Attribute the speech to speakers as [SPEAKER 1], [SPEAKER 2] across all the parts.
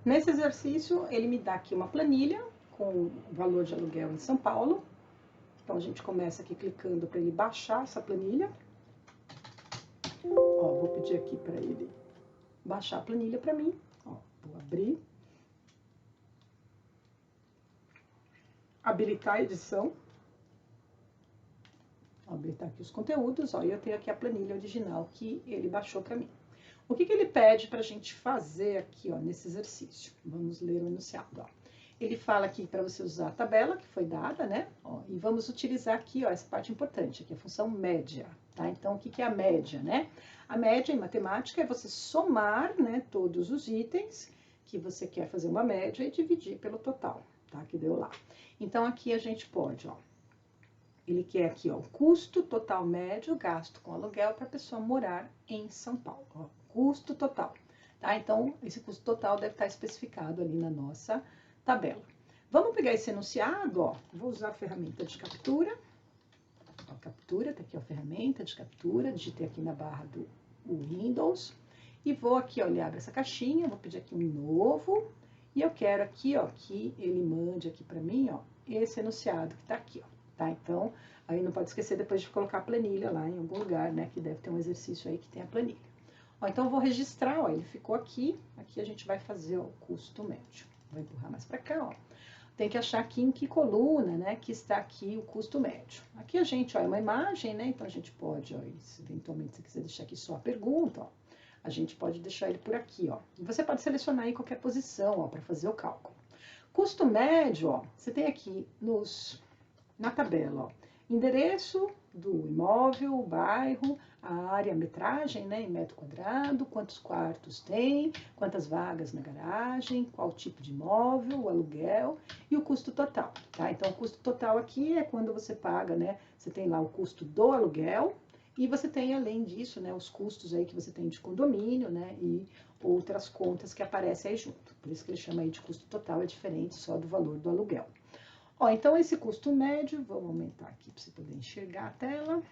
[SPEAKER 1] Nesse exercício, ele me dá aqui uma planilha com o valor de aluguel em São Paulo. Então, a gente começa aqui clicando para ele baixar essa planilha. Ó, vou pedir aqui para ele baixar a planilha para mim. Ó, vou abrir. Habilitar a edição. Vou habilitar aqui os conteúdos, ó, e eu tenho aqui a planilha original que ele baixou para mim. O que ele pede para a gente fazer aqui, ó, nesse exercício? Vamos ler o enunciado, ó. Ele fala aqui para você usar a tabela que foi dada, né? Ó, e vamos utilizar aqui, ó, essa parte importante, aqui a função média, tá? Então, o que é a média, né? A média em matemática é você somar, né, todos os itens que você quer fazer uma média e dividir pelo total, tá? Que deu lá. Então, aqui a gente pode, ó, ele quer aqui, ó, o custo total médio gasto com aluguel para a pessoa morar em São Paulo, ó, custo total, tá? Então, esse custo total deve estar especificado ali na nossa tabela. Vamos pegar esse enunciado, ó, vou usar a ferramenta de captura, ó, captura, tá aqui a ferramenta de captura, digitei aqui na barra do Windows, e vou aqui, ó, ele abre essa caixinha, vou pedir aqui um novo, e eu quero aqui, ó, que ele mande aqui para mim, ó, esse enunciado que tá aqui, ó, tá? Então, aí não pode esquecer depois de colocar a planilha lá em algum lugar, né, que deve ter um exercício aí que tem a planilha. Ó, então, eu vou registrar, ó, ele ficou aqui, aqui a gente vai fazer, ó, o custo médio. Vou empurrar mais para cá, ó. Tem que achar aqui em que coluna, né, que está aqui o custo médio. Aqui a gente, ó, é uma imagem, né, então a gente pode, ó, se eventualmente você quiser deixar aqui só a pergunta, ó, a gente pode deixar ele por aqui, ó. E você pode selecionar aí qualquer posição, ó, para fazer o cálculo. Custo médio, ó, você tem aqui na tabela, ó, endereço do imóvel, o bairro, a área, a metragem, né, em metro quadrado, quantos quartos tem, quantas vagas na garagem, qual tipo de imóvel, o aluguel e o custo total, tá? Então, o custo total aqui é quando você paga, né, você tem lá o custo do aluguel e você tem, além disso, né, os custos aí que você tem de condomínio, né, e outras contas que aparecem aí junto. Por isso que ele chama aí de custo total, é diferente só do valor do aluguel. Ó, então, esse custo médio, vou aumentar aqui para você poder enxergar a tela.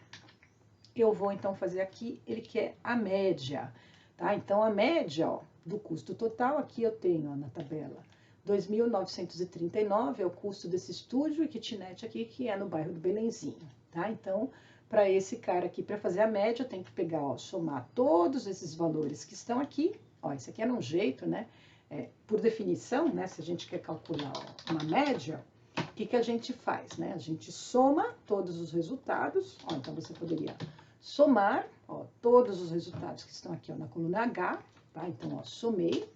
[SPEAKER 1] Eu vou, então, fazer aqui, ele quer a média, tá? Então, a média, ó, do custo total, aqui eu tenho, ó, na tabela, 2.939 é o custo desse estúdio e kitnet aqui, que é no bairro do Belenzinho, tá? Então, para esse cara aqui, para fazer a média, eu tenho que pegar, ó, somar todos esses valores que estão aqui, ó, esse aqui era um jeito, né? Por definição, né, se a gente quer calcular, ó, uma média, o que a gente faz, né? A gente soma todos os resultados, ó, então você poderia somar, ó, todos os resultados que estão aqui, ó, na coluna H, tá? Então, ó, somei,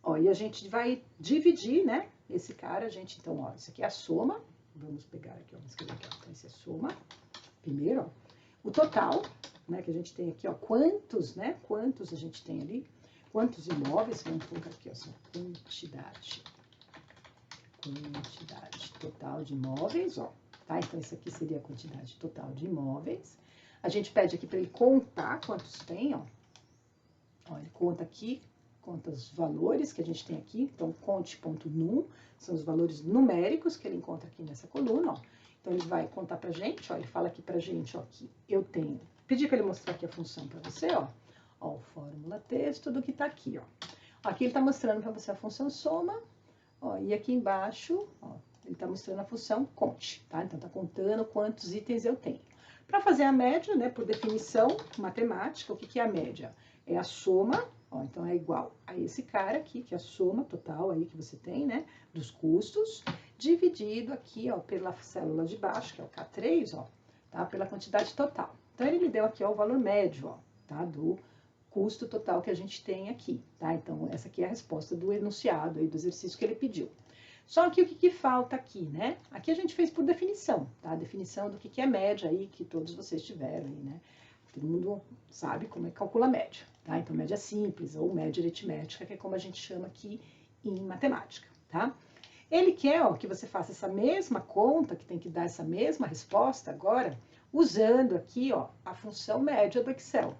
[SPEAKER 1] ó, e a gente vai dividir, né? Esse cara, a gente, então, ó, isso aqui é a soma, vamos pegar aqui, ó, vamos escrever aqui, ó, então, esse é a soma, primeiro, ó, o total, né, que a gente tem aqui, ó, quantos, né, quantos a gente tem ali, quantos imóveis, vamos colocar aqui, ó, quantidade total de imóveis, ó, tá? Então, isso aqui seria a quantidade total de imóveis. A gente pede aqui para ele contar quantos tem, ó. Ó, ele conta aqui, conta os valores que a gente tem aqui. Então, conte.num, são os valores numéricos que ele encontra aqui nessa coluna, ó. Então, ele vai contar pra gente, ó, ele fala aqui pra gente, ó, que eu tenho... Pedi para ele mostrar aqui a função para você, ó. Ó, fórmula texto do que tá aqui, ó. Aqui ele tá mostrando para você a função soma, ó, e aqui embaixo, ó, ele está mostrando a função conte, tá? Então, está contando quantos itens eu tenho. Para fazer a média, né, por definição matemática, o que é a média? É a soma, ó, então é igual a esse cara aqui, que é a soma total aí que você tem, né, dos custos, dividido aqui, ó, pela célula de baixo, que é o K3, ó, tá? Pela quantidade total. Então, ele me deu aqui, ó, o valor médio, ó, tá? Do custo total que a gente tem aqui, tá? Então, essa aqui é a resposta do enunciado aí, do exercício que ele pediu. Só que o que falta aqui, né? Aqui a gente fez por definição, tá? A definição do que é média aí, que todos vocês tiveram aí, né? Todo mundo sabe como é que calcula a média, tá? Então, média simples ou média aritmética, que é como a gente chama aqui em matemática, tá? Ele quer, ó, que você faça essa mesma conta, que tem que dar essa mesma resposta agora, usando aqui, ó, a função média do Excel,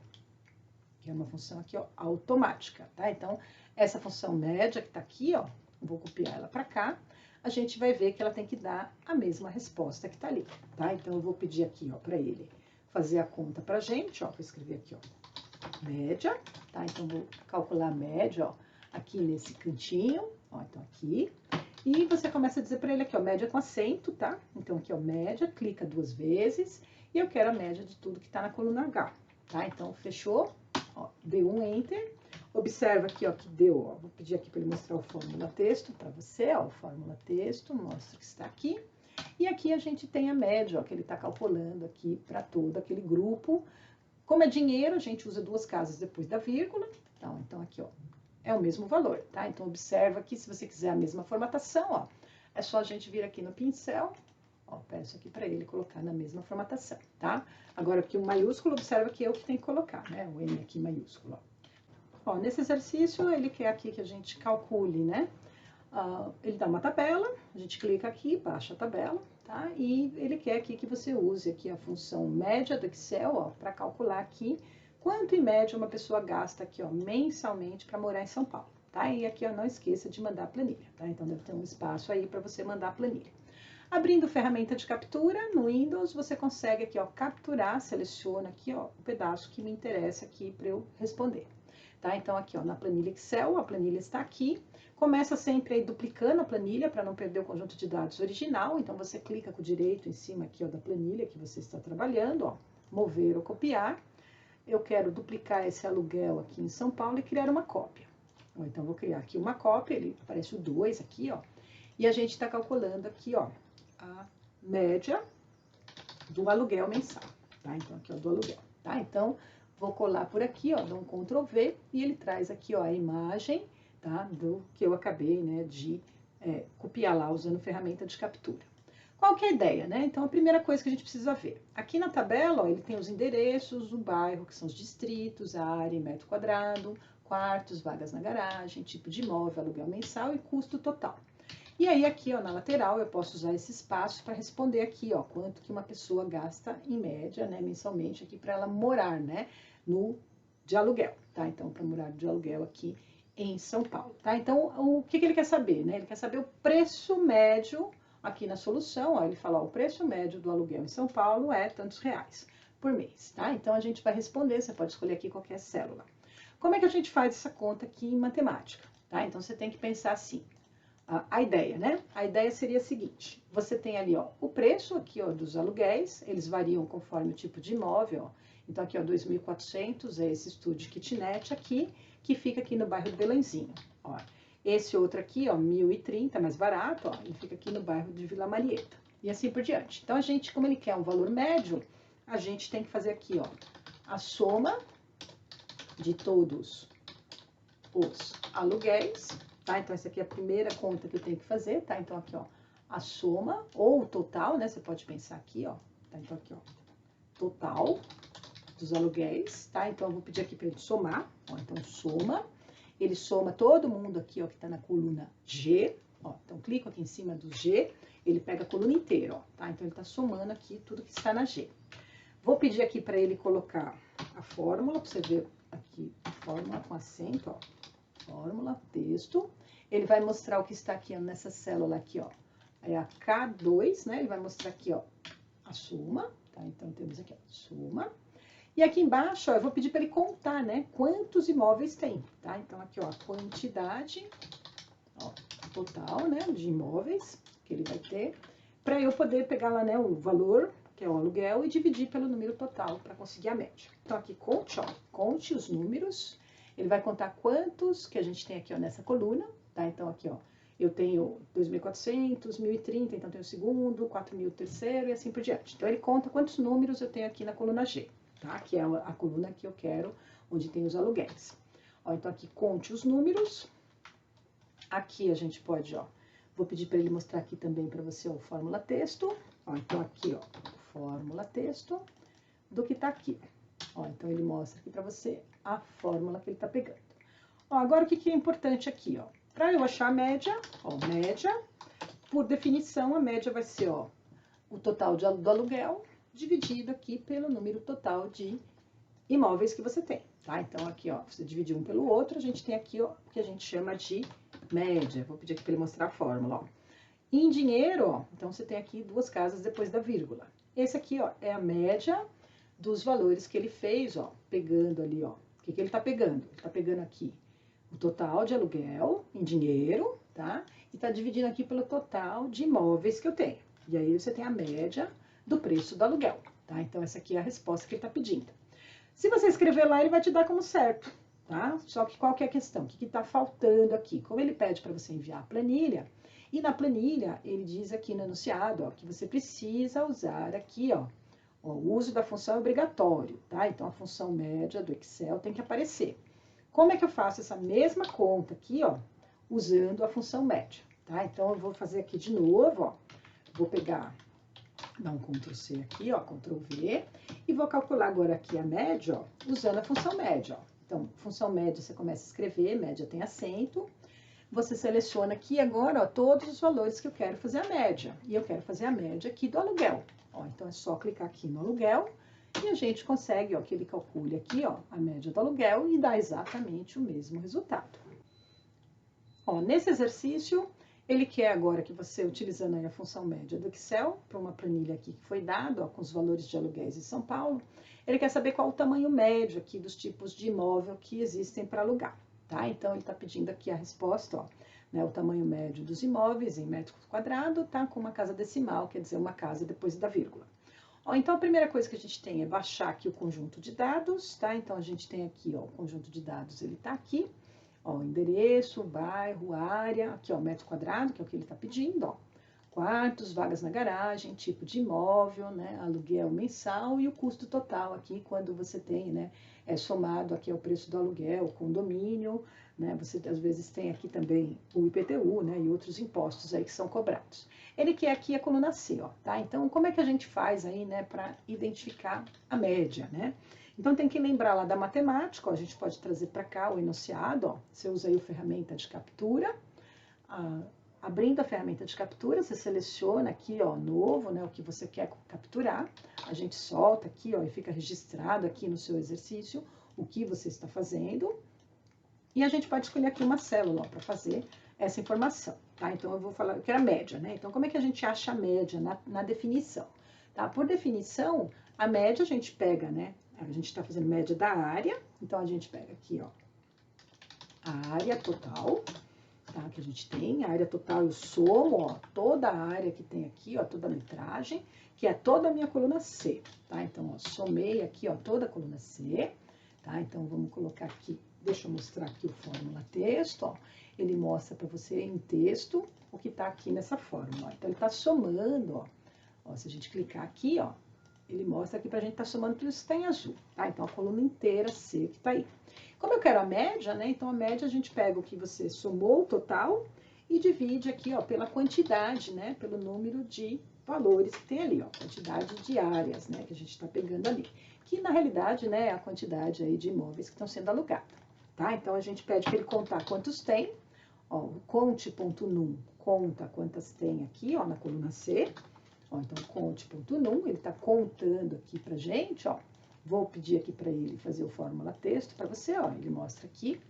[SPEAKER 1] que é uma função aqui, ó, automática, tá? Então, essa função média que tá aqui, ó, vou copiar ela para cá, a gente vai ver que ela tem que dar a mesma resposta que tá ali, tá? Então, eu vou pedir aqui, ó, para ele fazer a conta pra gente, ó, vou escrever aqui, ó, média, tá? Então, vou calcular a média, ó, aqui nesse cantinho, ó, então aqui. E você começa a dizer para ele aqui, ó, média com acento, tá? Então aqui, ó, média, clica 2 vezes e eu quero a média de tudo que tá na coluna H, tá? Então fechou, ó, deu um Enter. Observa aqui, ó, que deu, ó, vou pedir aqui para ele mostrar o fórmula texto para você, ó, o fórmula texto, mostra que está aqui. E aqui a gente tem a média, ó, que ele está calculando aqui para todo aquele grupo. Como é dinheiro, a gente usa 2 casas depois da vírgula, tá? Então aqui, ó, é o mesmo valor, tá? Então observa aqui, se você quiser a mesma formatação, ó, é só a gente vir aqui no pincel, ó, peço aqui para ele colocar na mesma formatação, tá? Agora aqui o maiúsculo, observa que eu que tenho que colocar, né? O M aqui maiúsculo, ó. Ó, nesse exercício, ele quer aqui que a gente calcule, né? Ele dá uma tabela, a gente clica aqui, baixa a tabela, tá? E ele quer aqui que você use aqui a função média do Excel, ó, para calcular aqui quanto em média uma pessoa gasta aqui, ó, mensalmente para morar em São Paulo, tá? E aqui, ó, não esqueça de mandar a planilha, tá? Então deve ter um espaço aí para você mandar a planilha. Abrindo ferramenta de captura, no Windows, você consegue aqui, ó, capturar, seleciona aqui, ó, o pedaço que me interessa aqui para eu responder. Tá? Então, aqui, ó, na planilha Excel, a planilha está aqui. Começa sempre aí duplicando a planilha para não perder o conjunto de dados original. Então, você clica com o direito em cima aqui, ó, da planilha que você está trabalhando, ó, mover ou copiar. Eu quero duplicar esse aluguel aqui em São Paulo e criar uma cópia. Então, vou criar aqui uma cópia, ele aparece o 2 aqui, ó. E a gente está calculando aqui, ó, a média do aluguel mensal, tá? Então, aqui, ó, do aluguel, tá? Então, vou colar por aqui, ó, dou um Ctrl V e ele traz aqui, ó, a imagem, tá? Do que eu acabei, né, de copiar lá usando ferramenta de captura. Qual que é a ideia, né? Então, a primeira coisa que a gente precisa ver. Aqui na tabela, ó, ele tem os endereços, o bairro, que são os distritos, a área em metro quadrado, quartos, vagas na garagem, tipo de imóvel, aluguel mensal e custo total. E aí, aqui, ó, na lateral, eu posso usar esse espaço para responder aqui, ó, quanto que uma pessoa gasta em média, né, mensalmente aqui para ela morar, né, de aluguel, tá? Então, para morar de aluguel aqui em São Paulo, tá? Então, o que ele quer saber, né? Ele quer saber o preço médio aqui na solução, ó, ele fala, ó, o preço médio do aluguel em São Paulo é tantos reais por mês, tá? Então, a gente vai responder, você pode escolher aqui qualquer célula. Como é que a gente faz essa conta aqui em matemática, tá? Então, você tem que pensar assim, a ideia, né? A ideia seria a seguinte, você tem ali, ó, o preço aqui, ó, dos aluguéis, eles variam conforme o tipo de imóvel, ó. Então, aqui, ó, 2.400 é esse estúdio kitnet aqui, que fica aqui no bairro do Belenzinho, ó. Esse outro aqui, ó, 1.030, mais barato, ó, ele fica aqui no bairro de Vila Marieta, e assim por diante. Então, a gente, como ele quer um valor médio, a gente tem que fazer aqui, ó, a soma de todos os aluguéis, tá? Então, essa aqui é a primeira conta que eu tenho que fazer, tá? Então, aqui, ó, a soma, ou o total, né? Você pode pensar aqui, ó, tá? Então, aqui, ó, total dos aluguéis, tá? Então, eu vou pedir aqui para ele somar, ó, então, soma, ele soma todo mundo aqui, ó, que tá na coluna G, ó, então, clico aqui em cima do G, ele pega a coluna inteira, ó, tá? Então, ele tá somando aqui tudo que está na G. Vou pedir aqui para ele colocar a fórmula, para você ver aqui, a fórmula com acento, ó, fórmula, texto, ele vai mostrar o que está aqui, ó, nessa célula aqui, ó, é a K2, né, ele vai mostrar aqui, ó, a soma, tá, então temos aqui, ó, soma, e aqui embaixo, ó, eu vou pedir para ele contar, né, quantos imóveis tem, tá, então aqui, ó, a quantidade, ó, total, né, de imóveis que ele vai ter, para eu poder pegar lá, né, o valor, que é o aluguel, e dividir pelo número total, para conseguir a média. Então, aqui, conte, ó, conte os números. Ele vai contar quantos que a gente tem aqui, ó, nessa coluna, tá? Então, aqui, ó, eu tenho 2.400, 1.030, então tenho o segundo, 4.000 o terceiro e assim por diante. Então, ele conta quantos números eu tenho aqui na coluna G, tá? Que é a coluna que eu quero, onde tem os aluguéis. Ó, então, aqui, conte os números. Aqui a gente pode, ó, vou pedir para ele mostrar aqui também para você, ó, o fórmula texto. Ó, então, aqui, ó, fórmula texto do que tá aqui. Ó, então, ele mostra aqui para você a fórmula que ele tá pegando. Ó, agora, o que é importante aqui, ó? Para eu achar a média, ó, média, por definição, a média vai ser, ó, o total do aluguel dividido aqui pelo número total de imóveis que você tem, tá? Então, aqui, ó, você divide um pelo outro, a gente tem aqui, ó, o que a gente chama de média. Vou pedir aqui para ele mostrar a fórmula, ó. Em dinheiro, ó, então você tem aqui 2 casas depois da vírgula. Esse aqui, ó, é a média dos valores que ele fez, ó, pegando ali, ó. O que ele tá pegando? Ele tá pegando aqui o total de aluguel em dinheiro, tá? E tá dividindo aqui pelo total de imóveis que eu tenho. E aí você tem a média do preço do aluguel, tá? Então essa aqui é a resposta que ele tá pedindo. Se você escrever lá, ele vai te dar como certo, tá? Só que qual que é a questão? O que está faltando aqui? Como ele pede para você enviar a planilha, e na planilha ele diz aqui no enunciado, ó, que você precisa usar aqui, ó, o uso da função é obrigatório, tá? Então a função média do Excel tem que aparecer. Como é que eu faço essa mesma conta aqui, ó, usando a função média, tá? Então eu vou fazer aqui de novo, ó, vou pegar, dar um Ctrl C aqui, ó, Ctrl V, e vou calcular agora aqui a média, ó, usando a função média, ó. Então, função média, você começa a escrever, média tem acento, você seleciona aqui agora, ó, todos os valores que eu quero fazer a média, e eu quero fazer a média aqui do aluguel, ó, então é só clicar aqui no aluguel, e a gente consegue, ó, que ele calcule aqui, ó, a média do aluguel e dá exatamente o mesmo resultado. Ó, nesse exercício, ele quer agora que você, utilizando aí a função média do Excel, para uma planilha aqui que foi dada, ó, com os valores de aluguéis em São Paulo, ele quer saber qual o tamanho médio aqui dos tipos de imóvel que existem para alugar, tá? Então, ele está pedindo aqui a resposta, ó, né, o tamanho médio dos imóveis em metros quadrados, tá? Com uma casa decimal, quer dizer, uma casa depois da vírgula. Ó, então, a primeira coisa que a gente tem é baixar aqui o conjunto de dados, tá? Então, a gente tem aqui, ó, o conjunto de dados, ele está aqui. Ó, endereço, bairro, área, aqui ó, metro quadrado, que é o que ele está pedindo, ó. Quartos, vagas na garagem, tipo de imóvel, né, aluguel mensal e o custo total aqui, quando você tem, né, somado aqui ao preço do aluguel, condomínio, né, você às vezes tem aqui também o IPTU, né, e outros impostos aí que são cobrados. Ele quer aqui a coluna C, ó, tá? Então, como é que a gente faz aí, né, para identificar a média, né? Então, tem que lembrar lá da matemática, ó, a gente pode trazer para cá o enunciado, ó, você usa aí a ferramenta de captura, abrindo a ferramenta de captura, você seleciona aqui, ó, novo, né, o que você quer capturar, a gente solta aqui, ó, e fica registrado aqui no seu exercício o que você está fazendo, e a gente pode escolher aqui uma célula para fazer essa informação, tá? Então, eu vou falar, eu quero a média, né? Então, como é que a gente acha a média na definição? Tá? Por definição, a média a gente pega, né? A gente está fazendo média da área, então a gente pega aqui, ó, a área total, tá? Que a gente tem, a área total eu somo, ó, toda a área que tem aqui, ó, toda a metragem, que é toda a minha coluna C, tá? Então, ó, somei aqui, ó, toda a coluna C, tá? Então, vamos colocar aqui, deixa eu mostrar aqui o fórmula texto, ó, ele mostra para você em texto o que tá aqui nessa fórmula, ó. Então, ele tá somando, ó, se a gente clicar aqui, ó, ele mostra aqui pra gente tá somando tudo isso que tá em azul, tá? Então, a coluna inteira C que tá aí. Como eu quero a média, né? Então, a média a gente pega o que você somou, o total, e divide aqui, ó, pela quantidade, né? Pelo número de valores que tem ali, ó. Quantidade de áreas, né? Que a gente tá pegando ali. Que, na realidade, né? É a quantidade aí de imóveis que estão sendo alugados, tá? Então, a gente pede para ele contar quantos tem. Ó, o conte.num conta quantas tem aqui, ó, na coluna C. Ó, então, conte.num, ele está contando aqui pra gente, ó. Vou pedir aqui para ele fazer o fórmula texto para você, ó. Ele mostra aqui,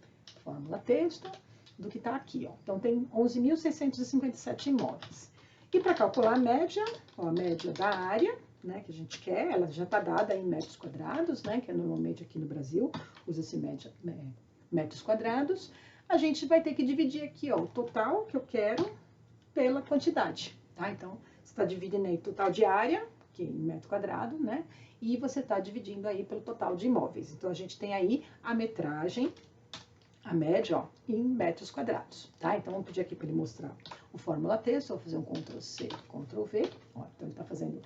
[SPEAKER 1] fórmula texto, do que está aqui, ó. Então, tem 11.657 imóveis. E para calcular a média, ó, a média da área, né, que a gente quer, ela já está dada em metros quadrados, né, que é normalmente aqui no Brasil, usa-se média, metros quadrados. A gente vai ter que dividir aqui, ó, o total que eu quero pela quantidade, tá? Então, você está dividindo aí o total de área, que é em metro quadrado, né? E você está dividindo aí pelo total de imóveis. Então, a gente tem aí a metragem, a média, ó, em metros quadrados, tá? Então, vamos pedir aqui para ele mostrar o fórmula texto. Vou fazer um Ctrl C, Ctrl V. Ó, então, ele está fazendo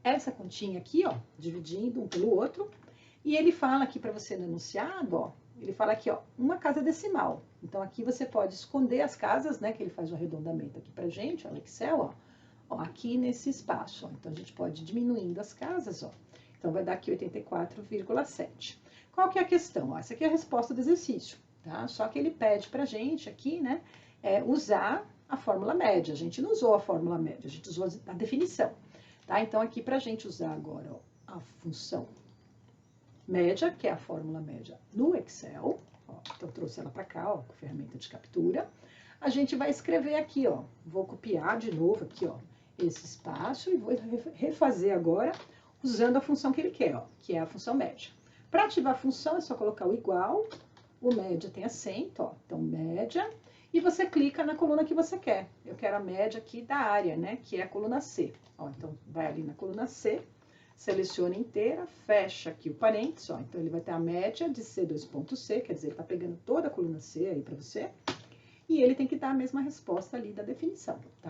[SPEAKER 1] essa continha aqui, ó, dividindo um pelo outro. E ele fala aqui para você no enunciado, ó, ele fala aqui, ó, uma casa decimal. Então, aqui você pode esconder as casas, né, que ele faz o arredondamento aqui pra gente, ó, no Excel, ó, aqui nesse espaço, ó. Então, a gente pode ir diminuindo as casas, ó. Então, vai dar aqui 84,7. Qual que é a questão? Ó, essa aqui é a resposta do exercício, tá? Só que ele pede pra gente aqui, né, usar a fórmula média. A gente não usou a fórmula média, a gente usou a definição, tá? Então, aqui pra gente usar agora, ó, a função média, que é a fórmula média no Excel, ó, então eu trouxe ela para cá, ó, com a ferramenta de captura. A gente vai escrever aqui, ó, vou copiar de novo aqui, ó, esse espaço e vou refazer agora usando a função que ele quer, ó, que é a função média. Para ativar a função é só colocar o igual, O média tem acento, ó, então média, e você clica na coluna que você quer. Eu quero a média aqui da área, né, que é a coluna C. Ó, então, vai ali na coluna C, seleciona inteira, fecha aqui o parênteses, ó, então ele vai ter a média de C2.C, quer dizer, ele tá pegando toda a coluna C aí para você, e ele tem que dar a mesma resposta ali da definição, tá?